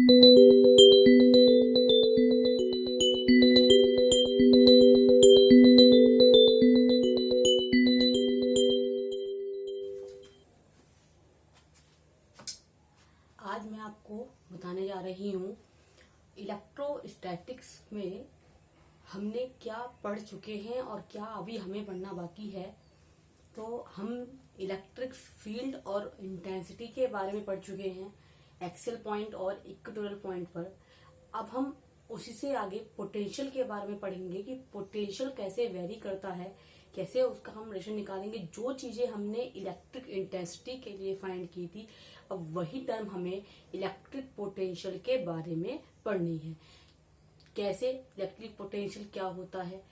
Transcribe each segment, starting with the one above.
आज मैं आपको बताने जा रही हूँ इलेक्ट्रोस्टैटिक्स में हमने क्या पढ़ चुके हैं और क्या अभी हमें पढ़ना बाकी है। तो हम इलेक्ट्रिक फील्ड और इंटेंसिटी के बारे में पढ़ चुके हैं एक्सियल पॉइंट और इक्वेटोरियल पॉइंट पर। अब हम उसी से आगे पोटेंशियल के बारे में पढ़ेंगे कि पोटेंशियल कैसे वेरी करता है, कैसे उसका हम रिलेशन निकालेंगे। जो चीजें हमने इलेक्ट्रिक इंटेंसिटी के लिए फाइंड की थी, अब वही टर्म हमें इलेक्ट्रिक पोटेंशियल के बारे में पढ़नी है। कैसे इलेक्ट्रिक पोटेंशियल क्या होता है,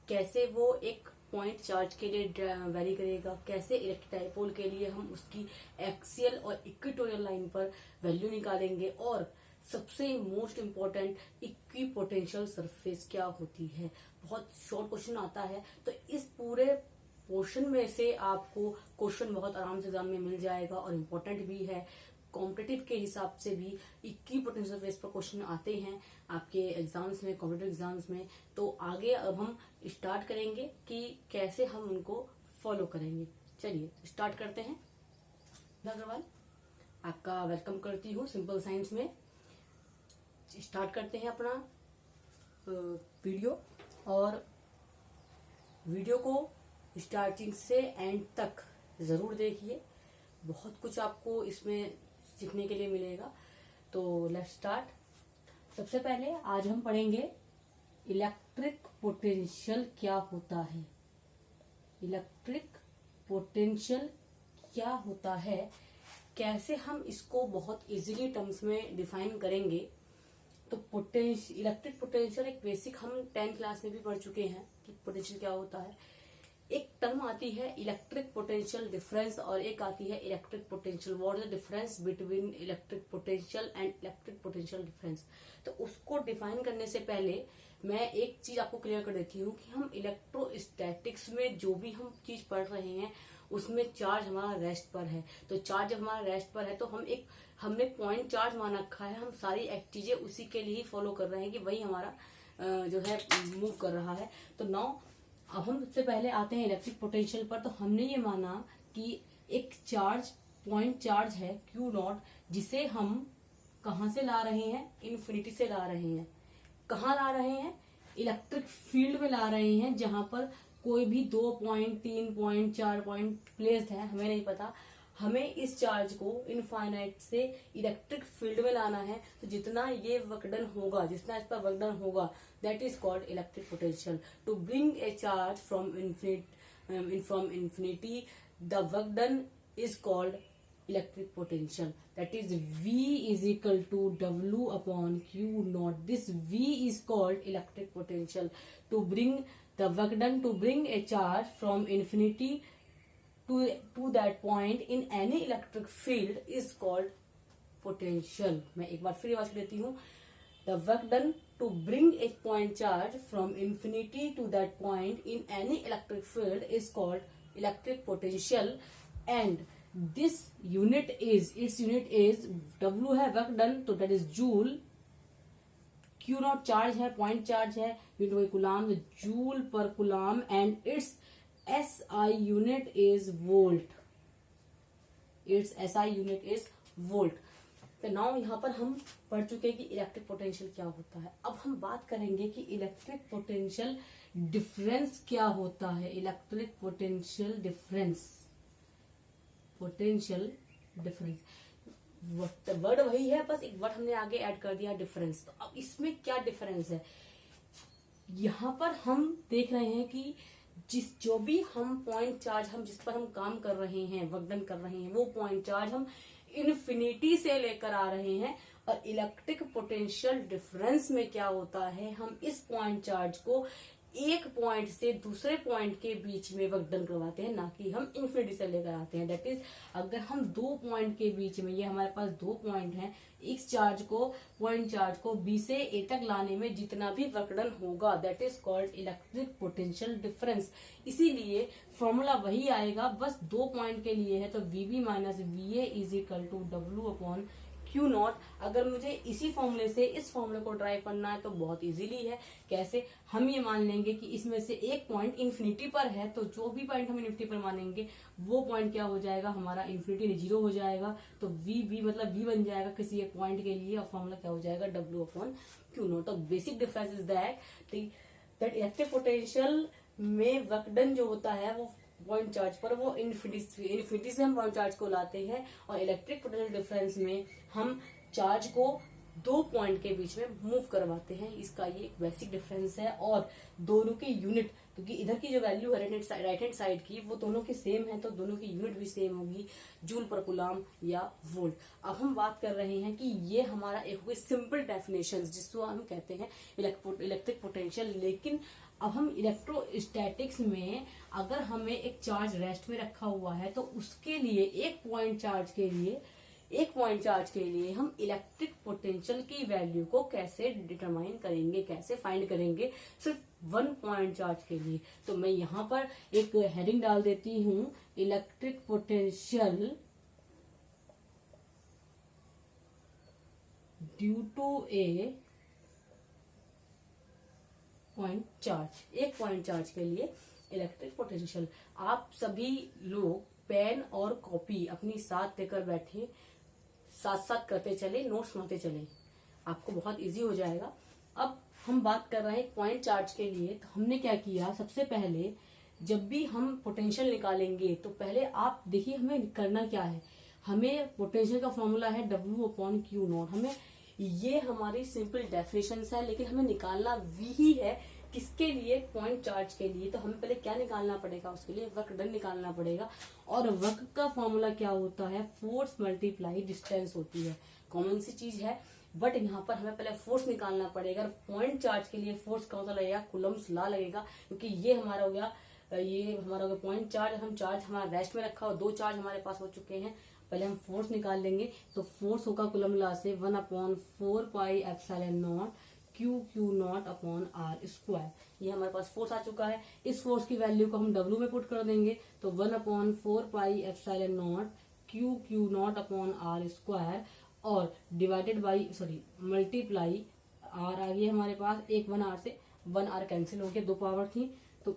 कैसे वो एक पॉइंट चार्ज के लिए वेरी करेगा, कैसे इलेक्ट्रिक डाइपोल के लिए हम उसकी एक्सियल और इक्वेटोरियल लाइन पर वैल्यू निकालेंगे, और सबसे मोस्ट इम्पोर्टेंट इक्विपोटेंशियल सरफेस क्या होती है। बहुत शॉर्ट क्वेश्चन आता है, तो इस पूरे पोर्शन में से आपको क्वेश्चन बहुत आराम से एग्जाम में मिल जाएगा और इम्पोर्टेंट भी है। कॉम्पिटिटिव के हिसाब से भी इक्विपोटेंशियल सरफेस पर क्वेश्चन आते हैं आपके एग्जाम्स में, कॉम्पिटिटिव एग्जाम्स में। तो आगे अब हम स्टार्ट करेंगे कि कैसे हम उनको फॉलो करेंगे। चलिए स्टार्ट करते हैं। अग्रवाल, आपका वेलकम करती हूँ सिंपल साइंस में। स्टार्ट करते हैं अपना वीडियो, और वीडियो को स्टार्टिंग से एंड तक जरूर देखिए, बहुत कुछ आपको इसमें सीखने के लिए मिलेगा। तो लेट्स स्टार्ट। सबसे पहले आज हम पढ़ेंगे इलेक्ट्रिक पोटेंशियल क्या होता है। इलेक्ट्रिक पोटेंशियल क्या होता है, कैसे हम इसको बहुत इजीली टर्म्स में डिफाइन करेंगे। तो इलेक्ट्रिक पोटेंशियल एक बेसिक हम 10th क्लास में भी पढ़ चुके हैं कि पोटेंशियल क्या होता है। एक टर्म आती है इलेक्ट्रिक पोटेंशियल डिफरेंस, और एक आती है electric potential. What is the difference between electric potential and electric potential difference. तो उसको डिफाइन करने से पहले मैं एक चीज आपको क्लियर कर देती हूँ कि हम इलेक्ट्रोस्टैटिक्स में जो भी हम चीज पढ़ रहे हैं उसमें चार्ज हमारा रेस्ट पर है। तो चार्ज जब हमारा रेस्ट पर है तो हमने पॉइंट चार्ज मान रखा है, हम सारी चीजें उसी के लिए ही फॉलो कर रहे हैं कि वही हमारा जो है मूव कर रहा है। तो नाउ अब हम सबसे पहले आते हैं इलेक्ट्रिक पोटेंशियल पर। तो हमने ये माना कि एक चार्ज पॉइंट चार्ज है क्यू नॉट, जिसे हम कहां से ला रहे हैं, इन्फिनिटी से ला रहे हैं। कहाँ ला रहे हैं, इलेक्ट्रिक फील्ड में ला रहे हैं, जहां पर कोई भी 2 पॉइंट 3 पॉइंट 4 पॉइंट प्लेस्ड है, हमें नहीं पता। हमें इस चार्ज को इनफाइनाइट से इलेक्ट्रिक फील्ड में लाना है। तो जितना ये वर्क डन होगा, जितना इस पर वर्क डन होगा, that is called electric potential. To bring a charge from infinity, the work done is called electric potential. That is V is equal to W upon Q naught. This V is called electric potential. To bring the work done, to bring a charge from infinity to that point in any electric field is called potential. मैं एक बार फिर आवाज देती हूँ। The work done to bring a point charge from infinity to that point in any electric field is called electric potential, and its unit is W है work done, तो that is joule। Q not charge है, point charge है, unit coulomb, joule पर coulomb, and it's SI unit is volt। Its SI unit is volt। तो now यहाँ पर हम पढ़ चुके हैं कि इलेक्ट्रिक पोटेंशियल क्या होता है। अब हम बात करेंगे कि इलेक्ट्रिक पोटेंशियल डिफरेंस क्या होता है। इलेक्ट्रिक पोटेंशियल डिफरेंस, वर्ड वही है, बस एक वर्ड हमने आगे ऐड कर दिया, डिफरेंस। तो अब इसमें क्या डिफरेंस है, यहाँ पर हम देख रहे हैं कि जो भी हम पॉइंट चार्ज जिस पर हम काम कर रहे हैं, वर्क डन कर रहे हैं, वो पॉइंट चार्ज हम इन्फिनिटी से लेकर आ रहे हैं। और इलेक्ट्रिक पोटेंशियल डिफरेंस में क्या होता है, हम इस पॉइंट चार्ज को एक पॉइंट से दूसरे पॉइंट के बीच में वर्क डन करवाते हैं, ना कि हम इन्फिनिटी से लेकर आते हैं। दैट इज, अगर हम 2 पॉइंट के बीच में, ये हमारे पास 2 पॉइंट हैं, इस चार्ज को, पॉइंट चार्ज को बी से ए तक लाने में जितना भी वर्क डन होगा, that is called electric potential difference. इसीलिए फॉर्मूला वही आएगा, बस 2 पॉइंट के लिए है। तो VB minus VA is equal to W upon Q naught. अगर मुझे इसी फॉर्मूले से इस फॉर्मूले को ड्राइव करना है तो बहुत इजीली है। कैसे? हम ये मान लेंगे कि इसमें से एक पॉइंट इन्फिनिटी पर है, तो जो भी पॉइंट हम इन्फिनिटी पर मानेंगे वो पॉइंट क्या हो जाएगा, हमारा इन्फिनिटी 0 हो जाएगा। तो वी मतलब वी बन जाएगा किसी एक पॉइंट के लिए, और फॉर्मूला क्या हो जाएगा, डब्ल्यू अपॉन क्यू नॉट। तो basic difference is that electric potential में वर्क डन जो होता है वो पॉइंट चार्ज पर वो इन्फिनिटी से हम पॉइंट चार्ज को लाते हैं, और इलेक्ट्रिक पोटेंशियल डिफरेंस में हम चार्ज को दो पॉइंट के बीच में मूव करवाते हैं। इसका ये एक बेसिक डिफरेंस है। और दोनों की यूनिट, क्योंकि इधर की जो वैल्यू है राइट हैंड साइड की वो दोनों की सेम है, तो दोनों की यूनिट भी सेम होगी, जूल पर कूलम या वोल्ट। अब हम बात कर रहे हैं कि ये हमारा एक हुई सिंपल डेफिनेशन जिसको हम कहते हैं इलेक्ट्रिक पोटेंशियल। लेकिन अब हम इलेक्ट्रोस्टैटिक्स में अगर हमें एक चार्ज रेस्ट में रखा हुआ है तो उसके लिए एक पॉइंट चार्ज के लिए हम इलेक्ट्रिक पोटेंशियल की वैल्यू को कैसे डिटरमाइन करेंगे, कैसे फाइंड करेंगे सिर्फ वन पॉइंट चार्ज के लिए। तो मैं यहां पर एक हेडिंग डाल देती हूं, electric potential due to a point charge. एक पॉइंट चार्ज के लिए इलेक्ट्रिक पोटेंशियल। आप सभी लोग पेन और कॉपी अपनी साथ लेकर बैठे, साथ साथ करते चले, नोट्स बनाते चले, आपको बहुत इजी हो जाएगा। अब हम बात कर रहे हैं पॉइंट चार्ज के लिए। तो हमने क्या किया, सबसे पहले जब भी हम पोटेंशियल निकालेंगे तो पहले आप देखिए हमें करना क्या है। हमें पोटेंशियल का फॉर्मूला है डब्ल्यू अपॉन क्यू नॉट। हमें ये हमारी सिंपल डेफिनेशन है, लेकिन हमें निकालना भी ही है किसके लिए, पॉइंट चार्ज के लिए। तो हमें पहले क्या निकालना पड़ेगा, उसके लिए वर्क डन निकालना पड़ेगा। और वर्क का फॉर्मूला क्या होता है, फोर्स मल्टीप्लाई डिस्टेंस होती है। कॉमन सी चीज है, बट यहाँ पर हमें पहले फोर्स निकालना पड़ेगा। पॉइंट चार्ज के लिए फोर्स का होता लगेगा कूलम्स लॉ लगेगा, क्योंकि ये हमारा हो गया पॉइंट चार्ज। हम चार्ज हमारा रेस्ट में रखा और दो चार्ज हमारे पास हो चुके हैं। पहले हम फोर्स निकाल लेंगे, तो फोर्स होगा कूलम लॉ से 1/4 pi epsilon not Q not upon R square. ये हमारे पास फोर्स आ चुका है। इस फोर्स की वैल्यू को हम डब्ल्यू में पुट कर देंगे, तो 1/4 pi epsilon not Q not upon R square, और डिवाइडेड बाई मल्टीप्लाई आर आ गई हमारे पास। एक 1 आर से 1 आर कैंसिल हो गया, दो पावर थी, तो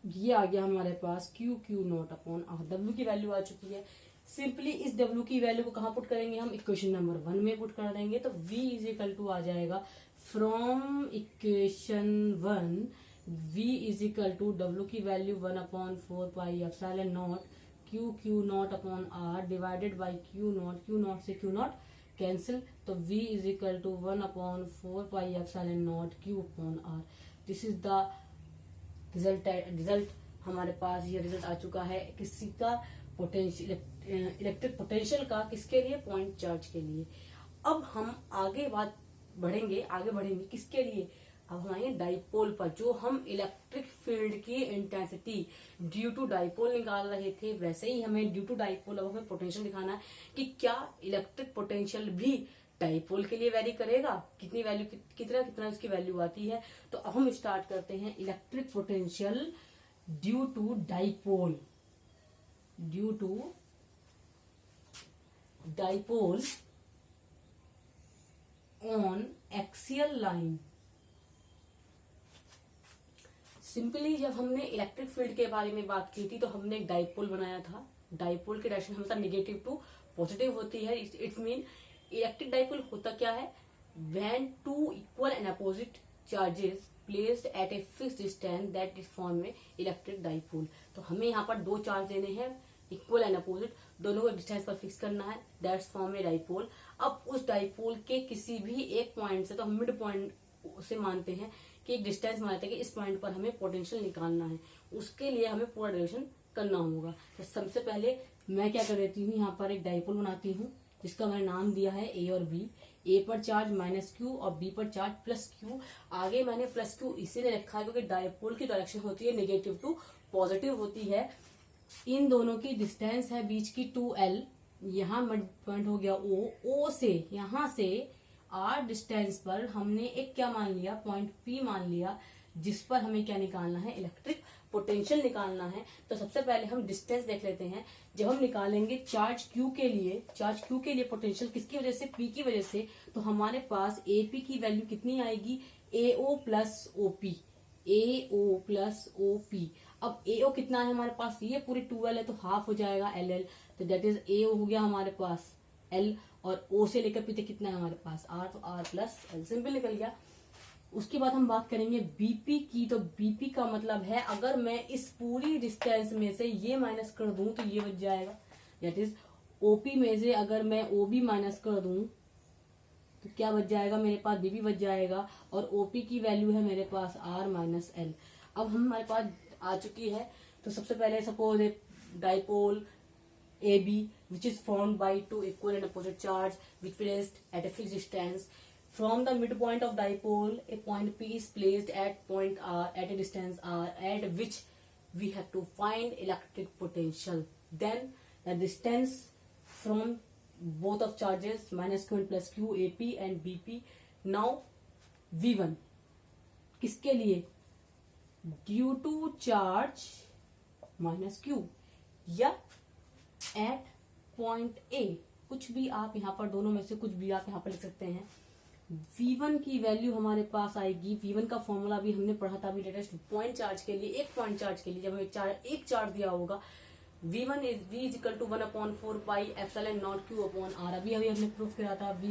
ये आ गया हमारे पास q not upon r. W की वैल्यू आ चुकी है। सिंपली इस डब्ल्यू की वैल्यू को कहां पुट करेंगे, हम इक्वेशन नंबर 1 में पुट कर देंगे। तो v इज इक्वल टू आ जाएगा from equation 1 v is equal to W की value 1/4 pi epsilon not Q not upon r divided by q not से क्यू नॉट कैंसिल, तो v is equal to 1/4 pi epsilon not q upon r. This is the result हमारे पास ये result आ चुका है किसी का पोटेंशियल, इलेक्ट्रिक पोटेंशियल का, किसके लिए, पॉइंट चार्ज के लिए। अब हम आगे बढ़ेंगे किसके लिए, अब हम आएंगे डाइपोल पर। जो हम इलेक्ट्रिक फील्ड की इंटेंसिटी ड्यू टू डाइपोल निकाल रहे थे, वैसे ही हमें ड्यू टू डाइपोल अब हमें पोटेंशियल दिखाना है कि क्या इलेक्ट्रिक पोटेंशियल भी डाइपोल के लिए वैरी करेगा, कितनी वैल्यू, कितना इसकी वैल्यू आती है। तो अब हम स्टार्ट करते हैं electric potential due to dipole on axial line. Simply जब हमने इलेक्ट्रिक फील्ड के बारे में बात की थी तो हमने एक डाइपोल बनाया था। डाइपोल की डायरेक्शन हमेशा नेगेटिव टू पॉजिटिव होती है। इट्स मीन इलेक्ट्रिक डाइपोल होता क्या है, when two equal and opposite charges placed at a fixed distance that is form में इलेक्ट्रिक डाइपोल। तो हमें यहाँ पर दो चार्ज लेने हैं इक्वल एंड अपोजिट, दोनों को डिस्टेंस पर फिक्स करना है, दैट्स फॉर्म में डाइपोल। अब उस डाइपोल के किसी भी एक पॉइंट से, तो हम मिड पॉइंट से मानते हैं कि एक डिस्टेंस मानते हैं कि इस पॉइंट पर हमें पोटेंशियल निकालना है, उसके लिए हमें पूरा डेरिवेशन करना होगा। तो सबसे पहले मैं क्या कर देती हूँ, यहाँ पर एक डाइपोल बनाती हूँ जिसका मैंने नाम दिया है ए और बी। ए पर चार्ज -q और बी पर चार्ज +q। आगे मैंने +q इसीलिए रखा है क्योंकि डाइपोल की डायरेक्शन होती है नेगेटिव टू पॉजिटिव होती है। इन दोनों की डिस्टेंस है बीच की 2l। यहाँ मिड पॉइंट हो गया O से यहाँ से r डिस्टेंस पर हमने एक क्या मान लिया, पॉइंट P मान लिया, जिस पर हमें क्या निकालना है, इलेक्ट्रिक पोटेंशियल निकालना है। तो सबसे पहले हम डिस्टेंस देख लेते हैं। जब हम निकालेंगे चार्ज Q के लिए पोटेंशियल किसकी वजह से, P की वजह से, तो हमारे पास AP की वैल्यू कितनी आएगी, AO plus OP, AO plus OP। अब AO कितना है हमारे पास, ये पूरी 12 है तो हाफ हो जाएगा LL, तो दैट इज AO हो गया हमारे पास L, और O से लेकर P तक कितना है हमारे पास R, तो R प्लस L, सिंपल निकल गया। उसके बाद हम बात करेंगे BP की। तो BP का मतलब है अगर मैं इस पूरी डिस्टेंस में से ये माइनस कर दूं तो ये बच जाएगा, दैट इज OP में से अगर मैं OB माइनस कर दूं तो क्या बच जाएगा, मेरे पास BP बच जाएगा, और OP की वैल्यू है मेरे पास R माइनस L। अब हमारे पास आ चुकी है। तो सबसे पहले suppose a dipole AB which is formed by two equal and opposite charge which placed at a fixed distance from the midpoint of dipole. A point P is placed at point R at a distance R at which we have to find electric potential. Then the distance from both of charges minus Q and plus Q, AP and BP. Now V1 किसके लिए, due to charge minus Q या at point A, कुछ भी आप यहाँ पर, दोनों में से कुछ भी आप यहाँ पर लिख सकते हैं। V1 की वैल्यू हमारे पास आएगी, V1 का फॉर्मूला भी हमने पढ़ा था अभी लेटेस्ट, पॉइंट चार्ज के लिए, एक पॉइंट चार्ज के लिए जब हमें एक चार्ज दिया होगा, V1 is V is equal to 1/4 pi epsilon naught Q upon R। अभी हमने प्रूफ किया था V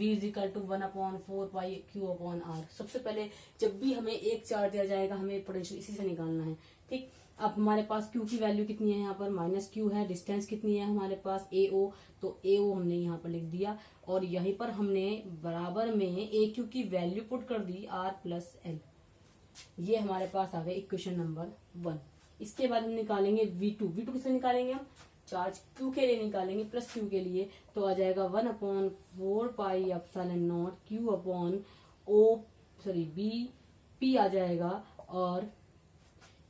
is equal to 1/4 pi Q upon R। सबसे पहले जब भी हमें एक चार्ज दिया जाएगा हमें पोटेंशियल इसी से निकालना है, ठीक। अब हमारे पास Q की वैल्यू कितनी है, यहाँ पर माइनस Q है, डिस्टेंस कितनी है हमारे पास AO, तो AO हमने यहाँ पर लिख दिया, और यहीं पर हमने बराबर में AQ की वैल्यू पुट कर दी R प्लस L। ये हमारे पास आ गया इक्वेशन नंबर 1। इसके बाद हम निकालेंगे V2 किससे निकालेंगे, हम चार्ज Q के लिए निकालेंगे, प्लस Q के लिए, तो आ जाएगा 1/4 pi epsilon naught Q upon BP आ जाएगा, और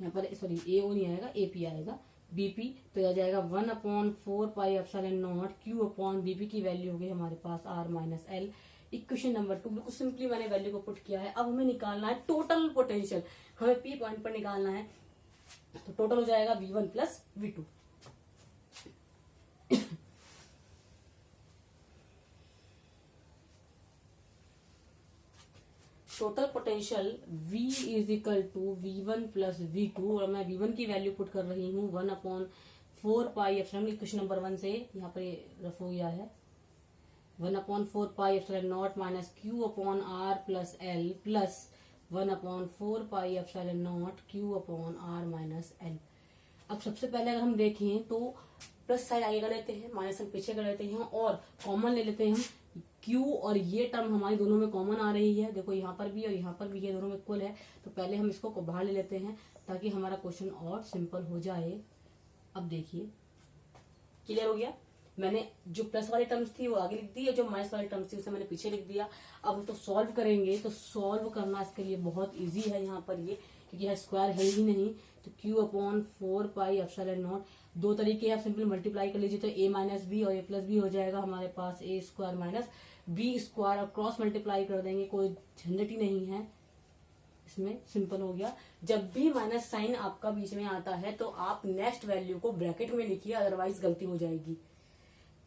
यहाँ पर AO नहीं आएगा, AP आएगा, BP, तो आ जाएगा 1/4 pi epsilon naught Q upon BP की वैल्यू हो गई हमारे पास R minus L। Equation number 2 बिल्कुल सिंपली मैंने वैल्यू को पुट किया है। अब हमें निकालना है टोटल पोटेंशियल, हमें P पॉइंट पर निकालना है, तो टोटल हो जाएगा V1 plus V2। Total potential V is equal to V1 plus V2, और मैं V1 की वैल्यू पुट कर रही हूँ 1/4 पाई एप्सिलॉन, क्वेश्चन नंबर 1 से यहाँ पर रफ हो गया है, 1/4 pi epsilon not minus Q upon R plus L plus 1/4 pi epsilon naught Q upon R minus L। अब सबसे पहले अगर हम देखें तो प्लस साइड आगे कर लेते हैं, माइनस हम पीछे कर लेते हैं, और कॉमन ले लेते हैं हम Q, और ये टर्म हमारी दोनों में कॉमन आ रही है, देखो यहाँ पर भी और यहाँ पर भी, ये दोनों में इक्वल है, तो पहले हम इसको बाहर ले लेते हैं ताकि हमारा क्वेश्चन और सिंपल हो जाए। अब देखिए क्लियर हो गया, मैंने जो प्लस वाली टर्म्स थी वो आगे लिख दी, और जो माइनस वाली टर्म्स थी उसे मैंने पीछे लिख दिया। अब हम तो सॉल्व करेंगे, तो सॉल्व करना इसके लिए बहुत ईजी है यहाँ पर, ये क्योंकि यह स्क्वायर है ही नहीं, तो Q/4 पाई एप्सिलॉन नॉट, दो तरीके आप सिंपल मल्टीप्लाई कर लीजिए, तो A माइनस बी और A प्लस बी हो जाएगा हमारे पास, A square minus B square, और क्रॉस मल्टीप्लाई कर देंगे, कोई झंझट ही नहीं है इसमें, सिंपल हो गया। जब भी माइनस साइन आपका बीच में आता है तो आप नेक्स्ट वैल्यू को ब्रैकेट में लिखिए, अदरवाइज गलती हो जाएगी।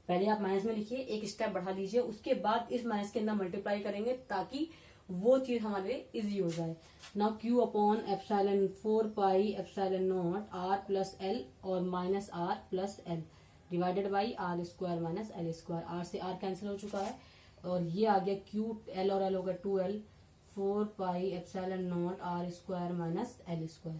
पहले आप माइनस में लिखिए, एक स्टेप बढ़ा लीजिए, उसके बाद इस माइनस के अंदर मल्टीप्लाई करेंगे ताकि वो चीज हमारे लिए इजी हो जाए। Now Q upon epsilon 4 pi epsilon not R plus L और minus R plus L divided by R square minus L square, R से R कैंसिल हो चुका है, और ये आ गया Q, L और L होगा 2L, 4 pi epsilon not R square minus L square.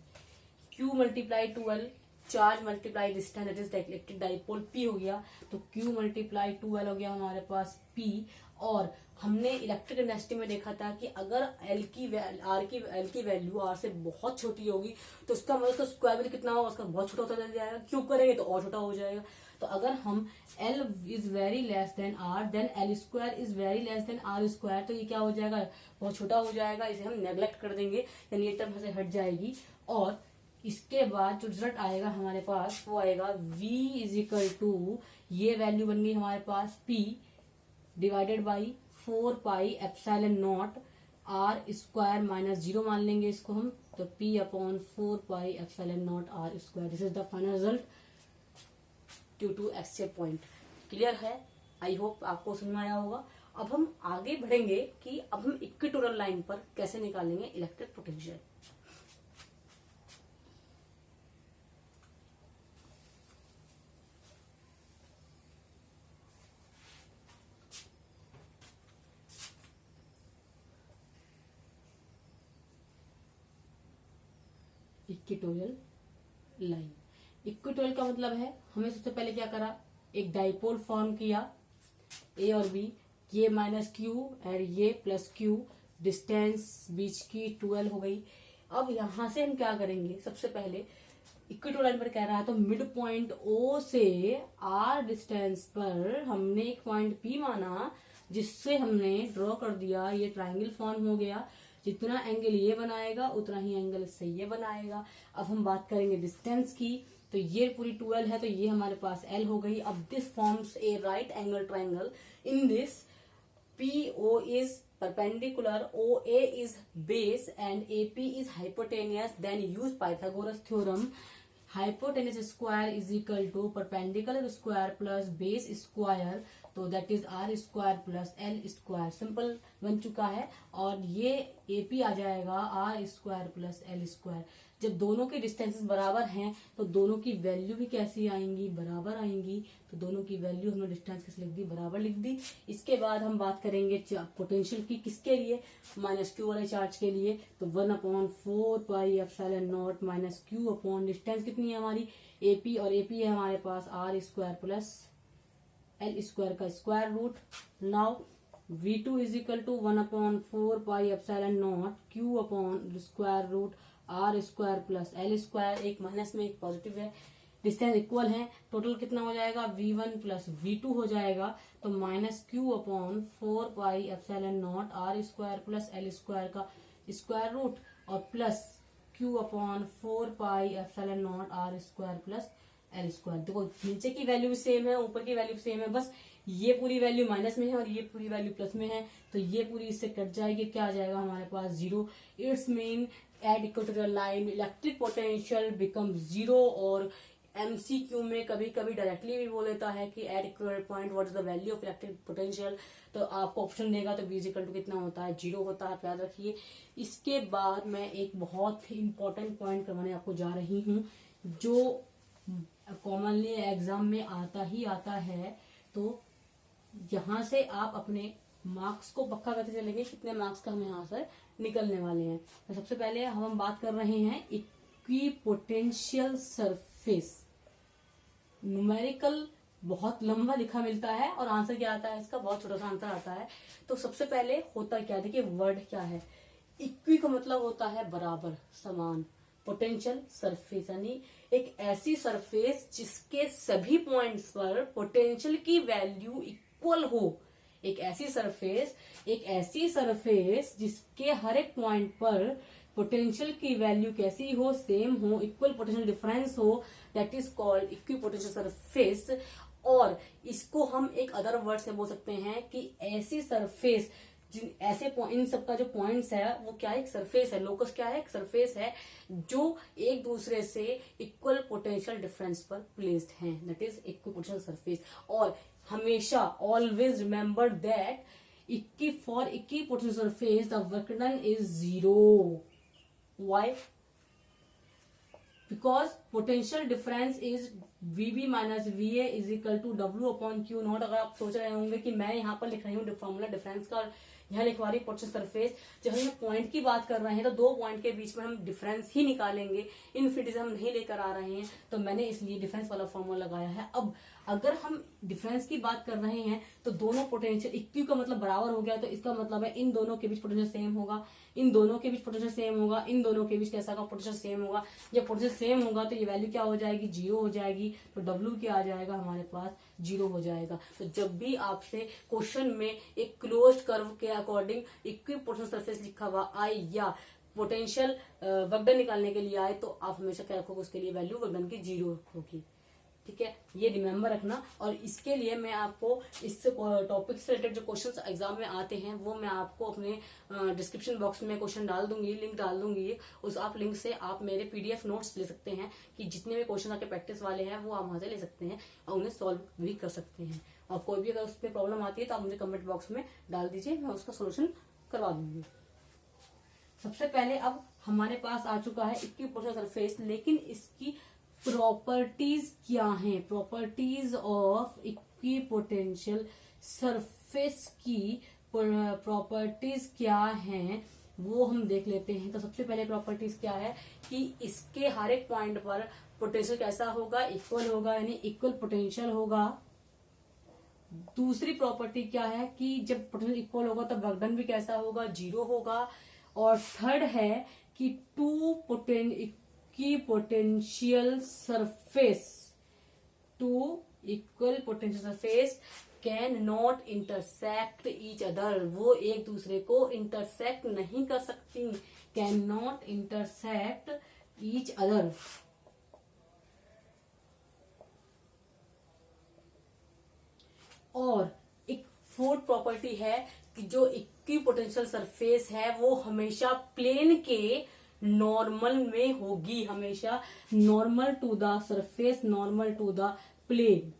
Q multiply 2L, charge multiply distance that is electric dipole P हो गया, तो Q मल्टीप्लाई 2L हो गया हमारे पास P। और हमने इलेक्ट्रिक इंडस्ट्री में देखा था कि अगर L की वैल्यू R से बहुत छोटी होगी तो उसका मतलब स्क्वायर भी कितना होगा, उसका बहुत छोटा होता चला जाएगा, क्यूब करेंगे तो और छोटा हो जाएगा। तो अगर हम L is very less than R then L square is very less than R square, तो ये क्या हो जाएगा, बहुत छोटा हो जाएगा, इसे हम नेग्लेक्ट कर देंगे, यानी ये टर्म से हट जाएगी। और इसके बाद जो रिजल्ट आएगा हमारे पास वो आएगा V इज इक्वल टू, ये वैल्यू बन गई हमारे पास P divided by 4 pi epsilon not r square minus 0 मान लेंगे इसको हम, तो P upon 4πε0 r square. This is the final result due to actual point. Clear है? आई होप आपको समझ में आया होगा। अब हम आगे बढ़ेंगे कि अब हम इक्वेटोरियल लाइन पर कैसे निकालेंगे electric potential. Equatorial line, equatorial का मतलब है हमें सबसे पहले क्या करा, एक डाइपोल फॉर्म किया ए और बी, ये माइनस क्यू और ये प्लस क्यू, डिस्टेंस बीच की 12 हो गई। अब यहां से हम क्या करेंगे, सबसे पहले इक्वेटोरियल लाइन पर कह रहा है तो मिड पॉइंट ओ से आर डिस्टेंस पर हमने एक पॉइंट पी माना, जिससे हमने ड्रॉ कर दिया, ये ट्राइंगल फॉर्म हो गया। जितना एंगल ये बनाएगा उतना ही एंगल इससे ये बनाएगा। अब हम बात करेंगे डिस्टेंस की, तो ये पूरी 12 है तो ये हमारे पास L हो गई। अब this forms a right angle triangle. In this PO is perpendicular, OA is base and AP is hypotenuse. Then use Pythagoras theorem. Hypotenuse square is equal to perpendicular square plus base square, तो that is R square plus L square. Simple बन चुका है। और ये AP आ जाएगा R square plus L square. जब दोनों के डिस्टेंसेस बराबर हैं तो दोनों की वैल्यू भी कैसी आएंगी, बराबर आएंगी। तो दोनों की वैल्यू हमने डिस्टेंस कैसे लिख दी, बराबर लिख दी। इसके बाद हम बात करेंगे पोटेंशियल की, किसके लिए, माइनस क्यू वाले चार्ज के लिए। तो 1/4πε0 माइनस क्यू अपॉन डिस्टेंस कितनी है हमारी AP, और AP है हमारे पास r square plus L square का square root. Now V2 is equal to 1/4πε0 q upon square root r square plus L square. एक माइनस में एक पॉजिटिव है, डिस्टेंस इक्वल है। टोटल कितना हो जाएगा, V1 प्लस V2 हो जाएगा। तो minus q upon 4πε0 r square plus L square का स्क्वायर रूट और plus q upon 4πε0 r square plus L square. देखो नीचे की वैल्यू सेम है, ऊपर की वैल्यू सेम है, बस ये पूरी वैल्यू माइनस में है और ये पूरी वैल्यू प्लस में है। तो ये पूरी इससे कट जाएगी, क्या आ जाएगा हमारे पास 0। It's mean at equatorial line electric potential become 0। और MCQ में कभी कभी डायरेक्टली भी बोल देता है कि at equatorial point what is the value of electric potential. तो आपको ऑप्शन देगा तो V इक्वल टू कितना होता है, 0 होता है, याद रखिए। इसके बाद मैं एक बहुत ही इंपॉर्टेंट पॉइंट करवाने आपको जा रही हूँ, जो कॉमनली एग्जाम में आता ही आता है। तो यहाँ से आप अपने मार्क्स को पक्का करते चलेंगे, कितने मार्क्स का हम यहाँ से निकलने वाले हैं। तो सबसे पहले हम बात कर रहे हैं इक्विपोटेंशियल सरफेस। न्यूमेरिकल बहुत लंबा लिखा मिलता है और आंसर क्या आता है इसका, बहुत छोटा सा आंसर आता है। तो सबसे पहले होता क्या, देखिए वर्ड क्या है, इक्वी का मतलब होता है बराबर, समान। पोटेंशियल सरफेस यानी एक ऐसी सरफेस जिसके सभी पॉइंट्स पर पोटेंशियल की वैल्यू इक्वल हो। एक ऐसी सरफेस जिसके हर एक पॉइंट पर पोटेंशियल की वैल्यू कैसी हो, सेम हो, इक्वल पोटेंशियल डिफरेंस हो, that is called equipotential surface. और इसको हम एक अदर वर्ड से बोल सकते हैं कि ऐसी सरफेस ऐसे इन सबका जो पॉइंट्स है वो क्या है, एक सरफेस है। लोकस क्या है, एक सरफेस है जो एक दूसरे से इक्वल पोटेंशियल डिफरेंस पर प्लेस्ड हैं, दैट इज इक्विपोटेंशियल सरफेस। और हमेशा always remember that for equipotential surface the work done is 0। Why? Because potential difference is VB minus VA is equal to W upon Q naught. अगर आप सोच रहे होंगे कि मैं यहाँ पर लिख रही हूँ फॉर्मूला डिफरेंस का, यहाँ लिखवा रही पोटेंशियल सरफेस, जब हम पॉइंट की बात कर रहे हैं तो दो पॉइंट के बीच में हम डिफरेंस ही निकालेंगे, इनफिनिटी हम नहीं लेकर आ रहे हैं, तो मैंने इसलिए डिफरेंस वाला फॉर्मूला लगाया है। अब अगर हम डिफरेंस की बात कर रहे हैं तो दोनों पोटेंशियल इक्वी का मतलब बराबर हो गया, तो इसका मतलब है इन दोनों के बीच पोटेंशियल सेम होगा, इन दोनों के बीच पोटेंशियल सेम होगा, इन दोनों के बीच कैसा का पोटेंशियल सेम होगा। जब पोटेंशियल सेम होगा तो ये वैल्यू क्या हो जाएगी, 0 हो जाएगी। तो W क्या आ जाएगा हमारे पास, 0 हो जाएगा। तो जब भी आपसे क्वेश्चन में एक क्लोज्ड कर्व के अकॉर्डिंग इक्विपोटेंशियल सरफेस लिखा हुआ आए या पोटेंशियल वर्क डन निकालने के लिए आए, तो आप हमेशा क्या रखोगे, उसके लिए वैल्यू वर्क डन की 0 होगी। ठीक है, ये रिमेम्बर रखना। और इसके लिए मैं आपको इस टॉपिक से रिलेटेड जो क्वेश्चंस एग्जाम में आते हैं वो मैं आपको अपने डिस्क्रिप्शन बॉक्स में क्वेश्चन डाल दूंगी, लिंक डाल दूंगी। उस आप लिंक से आप मेरे पीडीएफ नोट्स ले सकते हैं कि जितने भी क्वेश्चन आपके प्रैक्टिस वाले हैं वो आप वहां से ले सकते हैं और उन्हें सॉल्व भी कर सकते हैं। और कोई भी अगर उस पर प्रॉब्लम आती है तो आप मुझे कमेंट बॉक्स में डाल दीजिए, मैं उसका सोल्यूशन करवा दूंगी। सबसे पहले अब हमारे पास आ चुका है इक्विपोटेंशियल सरफेस, लेकिन इसकी प्रॉपर्टीज क्या हैं? प्रॉपर्टीज ऑफ इक्विपोटेंशियल सरफेस की प्रॉपर्टीज क्या हैं वो हम देख लेते हैं। तो सबसे पहले प्रॉपर्टीज क्या है कि इसके हर एक पॉइंट पर पोटेंशियल कैसा होगा? इक्वल होगा, यानी इक्वल पोटेंशियल होगा। दूसरी प्रॉपर्टी क्या है कि जब पोटेंशियल इक्वल होगा तो वर्क डन भी कैसा होगा? 0 होगा। और थर्ड है कि potential surface can not intersect each other, वो एक दूसरे को इंटरसेक्ट नहीं कर सकती, can not intersect each other. और एक फोर्थ प्रॉपर्टी है कि जो इक्विपोटेंशियल सरफेस है वो हमेशा प्लेन के नॉर्मल में होगी, हमेशा normal to the surface, normal to the plane.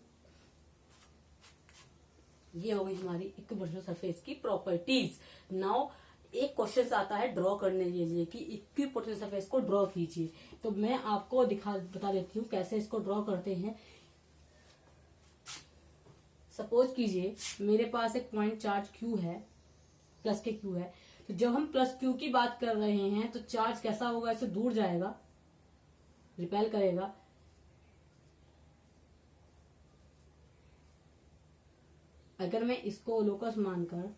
ये हो गई हमारी इक्विपोटेंशियल सरफेस की प्रॉपर्टीज। नाउ एक क्वेश्चन आता है ड्रॉ करने के लिए कि इक्विपोटेंशियल सरफेस को ड्रॉ कीजिए। तो मैं आपको बता देती हूँ कैसे इसको ड्रॉ करते हैं। सपोज कीजिए मेरे पास एक पॉइंट चार्ज Q है, प्लस के Q है। तो जब हम प्लस Q की बात कर रहे हैं तो चार्ज कैसा होगा? इससे दूर जाएगा, रिपेल करेगा। अगर मैं इसको लोकस मानकर,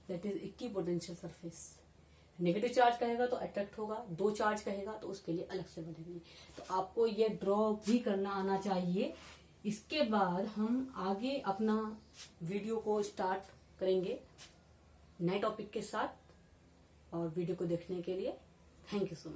that is equipotential surface, negative charge कहेगा तो अट्रैक्ट होगा, 2 चार्ज कहेगा तो उसके लिए अलग से बनेंगे। तो आपको ये ड्रॉ भी करना आना चाहिए। इसके बाद हम आगे अपना वीडियो को स्टार्ट करेंगे नए टॉपिक के साथ। और वीडियो को देखने के लिए थैंक यू सो मच।